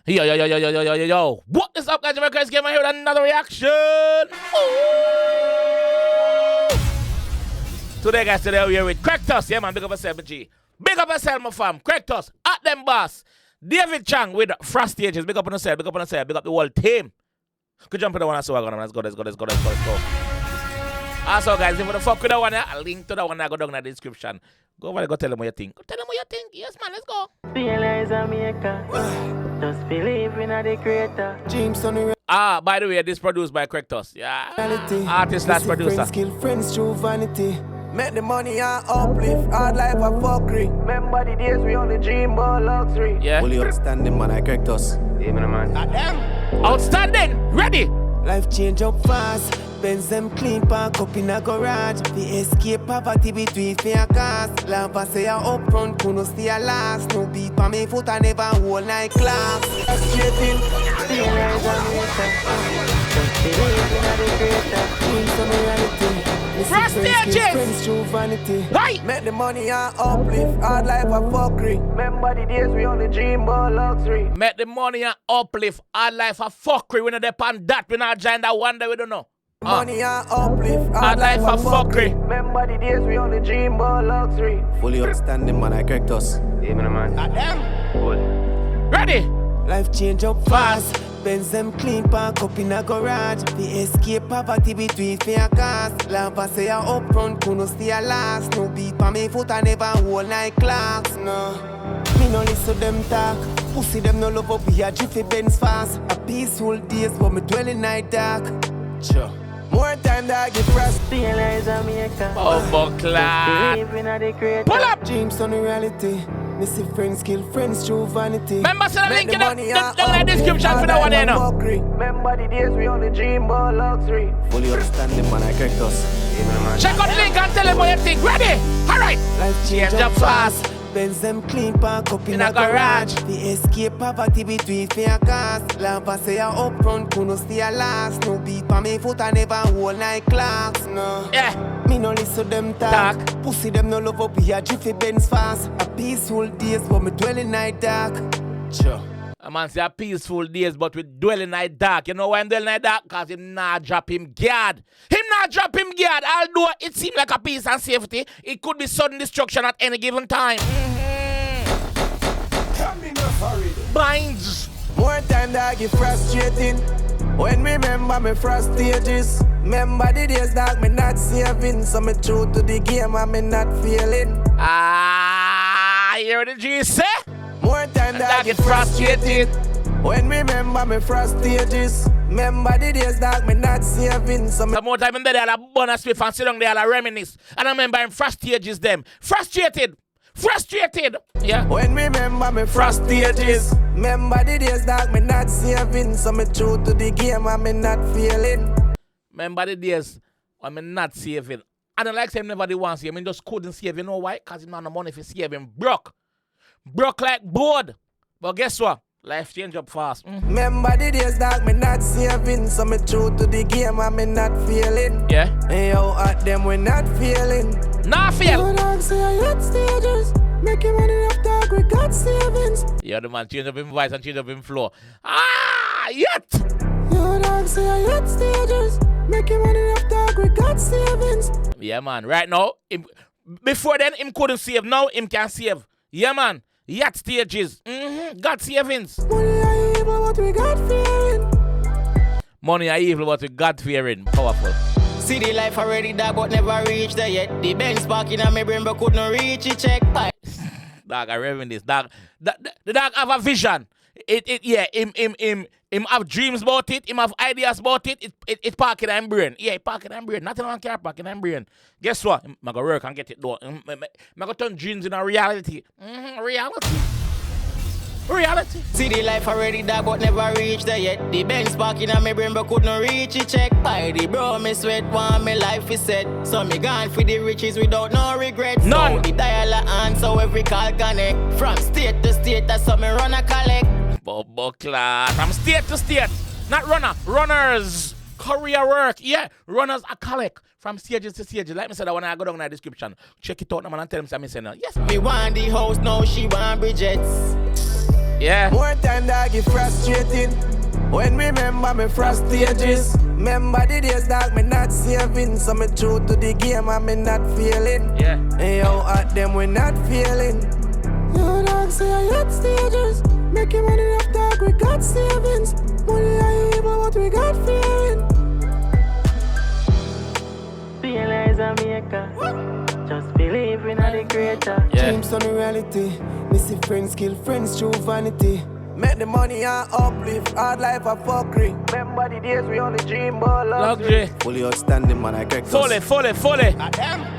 Yo. What is up, guys? Jamaica came here with another reaction. Today, guys, we're here with Krecktos. Yeah, man, big up yourself, G. Big up yourself, my fam. Krecktos, AtDemBoss, David Chxng with Frass stages. Big up on yourself, big up the whole team. Could jump in the one I saw. Let's go. Also, guys, if you want to fuck with that one, a link to that one I go down in the description. Go over there, go tell them what you think. Yes, man, let's go. Realize Jamaica. Just believe in the creator. By the way, this produced by Krecktos. Yeah. Artist / producer. Skill friends through vanity. Make the money and uplift. Hard life a fuckery. Remember the days we only dream about luxury. Yeah. Fully outstanding, man, I Krecktos. Even a man. Outstanding. Ready. Life change up fast. Benz them clean, park up in a garage. We escape poverty between me and cars. Lava say I up front, couldn't stay a last. No beat on me foot, I never hold like class. Straight in. Realize Jamaica. Just believe in the creator. Dreams on reality. Frass stages. Friends through vanity. Right. Make the money and uplift. Hard life a fuckery. Remember the days we only dream about luxury. Make the money and uplift. Our life a fuckery. We not depend that. We not join that one day. We don't know. Money and uplift. Hard life a fuckery. Remember the days we only dream about luxury. Fully outstanding, man, I Krecktos. Even a man. Ready. Life change up fast. Benz them clean, park up in a garage. We escape poverty between me and cars. Lava say I up front, couldn't stay a last. No beat on me foot, I never hold like clocks. No, me no listen them talk. Pussy them no love up, we a jiffy Benz fast. A peaceful days, but me dwell in night dark. Sure. More time that I get Frass. Realize Jamaica. Clap. Believe in the creator. Pull up. Dreams on reality. Missy friends kill friends through vanity. Remember, send a link in the description for that one there now. Remember the days we only dream about luxury. Fully outstanding, man, I Krecktos. Check out the link and tell them what you think. Ready? Alright. Life change up fast. Benz them clean, park up in a garage. We escape poverty between me and cars. Lava say I up front, couldn't stay a last. No beat on me foot, I never hold like clocks. No. Yeah. Me no listen them talk. Pussy them no love up, we a jiffy Benz fast. A peaceful days, but me dwell in night dark. Sure. A man say a peaceful days, but we dwell in night dark. You know why I'm dwelling night dark? Because him not drop him guard. Although it seems like a peace and safety, it could be sudden destruction at any given time. Binds. More time that I get frustrating. When remember me Frass stages. Remember the days that me not saving. So me true to the game and me not failing. You hear the G say? More time that I get frustrated. When remember me Frass stages. Remember the days that me not saving. So some more time in there, I'll bonus with and sit down there, I'll reminisce. And I remember I'm Frass stages them. Frustrated. Yeah. When remember me Frass stages. Remember the days that me not saving. So me true to the game and me not failing. Remember the days when me not saving. I don't like saying never the one save. I just couldn't save. You know why? Because him not no money for saving. Broke like board. But guess what? Life change up fast. Remember the days that me not saving. So me true to the game and me not failing. Yeah. Hey yo, at them we not failing. Not fail. Your dog say I hit stages. Making money off dog, we got savings. Yeah, the man change up him voice and change up him flow. Yet. Your dog say I hit stages. Making money off dog, we got savings. Yeah, man. Right now, before then, him couldn't save. Now, him can save. Yeah, man. Yacht stages. Got savings. Money are evil, but we got fearing. Money are evil, but we got fearing. Powerful. See the life already dog, but never reached there yet. The Benz parking on my brain, but couldn't reach it. Check. Dog, I reckon this. Dog, the dog have a vision. Him have dreams about it. Him have ideas about it. It parking in brain. Yeah, parking in brain. Nothing on care parking in brain. Guess what? I'm gonna work and get it done. I'm gonna turn dreams into reality. Reality. See the life already dog, but never reached there yet. The Benz parking on my brain, but couldn't reach it. Check. By the bro, me sweat, want me life is set. So me gone for the riches without no regrets. None. So the dial a answer every call connect. From state to state, that's how me run a collect. Bobo class. From state to state. Not runners. Career work. Yeah, runners are collect. From stages to stages. Like me said, I want to go down in the description. Check it out, man, and tell them something. Yes, me want the house, now she want Bridget's. Yeah. More time that get frustrating. When remember me frost stages. Remember the days that me not saving. So me true to the game and me not feeling. Yeah. Hey yo, at them we not feeling. Yo dog say I hot stages. Making money off dog, we got savings. Money I evil, but we got feeling. Realize Jamaica. Just believe in the creator. Yeah. Dreams on the reality. Me see friends kill friends through vanity. Make the money and uplift. Hard life a fuckery. Remember the days we only dream about Luxury. Fully outstanding man, I Krecktos. Fully.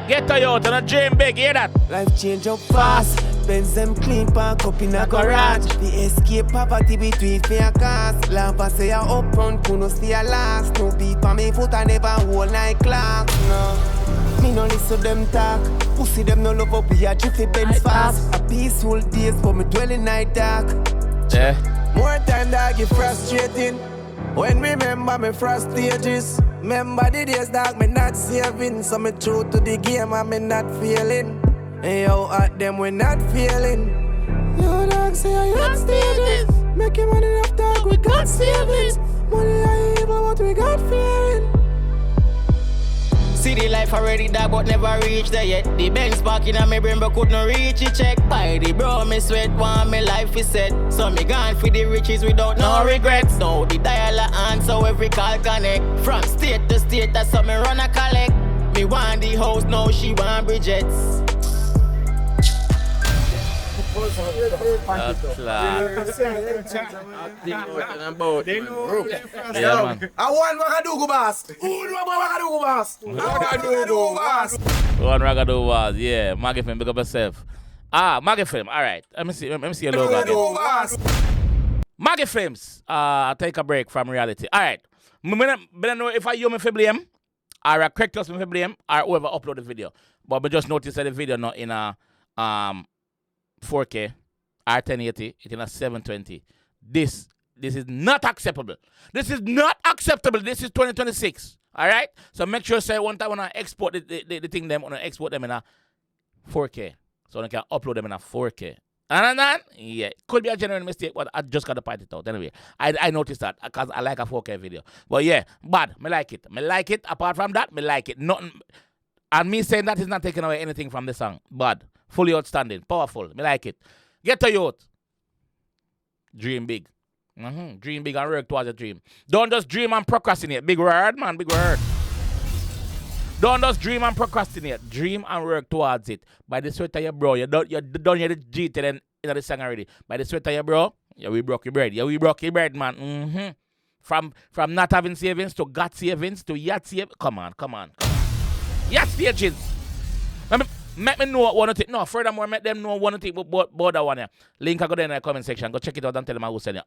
Get to you out and a dream big, hear that? Life change up fast. Benz them clean park up in a garage. The escape poverty between fair cars. Lampa say I up front, kuno stay a last. No beat on me foot, I never hold like clock. No. Me no listen them talk. Pussy them no love up, we a jiffy Benz fast. A peaceful days, but me dwelling night dark. Yeah. More time that get frustrating. When remember me frost stages. Remember the days that me not saving. So me true to the game and me not feeling. Hey yo, at them we not feeling. Yo dog say I hot stages. Making money off dog, we got savings. Money I evil, but we got feeling. See the life already that but never reached there yet. The Benz parking on me brain but couldn't reach it. Check by the bro, me sweat one, me life is set. So me gone for the riches without no regrets. Now the dial a answer every call connect. From state to state, that's how me run a collect. Me want the house, now she want Bridget's. Yeah, man. I want Wagadugu boss. Who know about Wagadugu boss? Wagadugu boss. One Ragado was, yeah. Maggie Film, big up yourself. Maggie Film, alright. Let me see your logo again. Maggie Films, take a break from reality. Alright. I don't know if I you me for blame, or a Krecktos me for blame, or whoever upload the video. But I just noticed that the video not in a 4K or 1080, it's in a 720. This is not acceptable. This is not acceptable. This is 2026. All right? So make sure say one time when I export the thing them, when I export them in a 4K. So I can upload them in a 4K. And then, yeah, could be a genuine mistake, but I just got to point it out. Anyway, I noticed that because I like a 4K video. But yeah, bad. Me like it. Me like it. Apart from that, me like it. Nothing. And me saying that is not taking away anything from the song. Bad. Fully outstanding. Powerful. Me like it. Get to youth. Dream big. Dream big and work towards a dream. Don't just dream and procrastinate. Big word, man. Big word. Don't just dream and procrastinate. Dream and work towards it. By the sweat of your bro. You done your G to then in the song already. By the sweat of your bro, yeah, we broke your bread. Yeah, we broke your bread, man. From not having savings to got savings to yacht savings. Come on. Yacht savings. Make me know one thing. No, furthermore, make them know one thing about that one. Link I go there in the comment section. Go check it out and tell them who send you.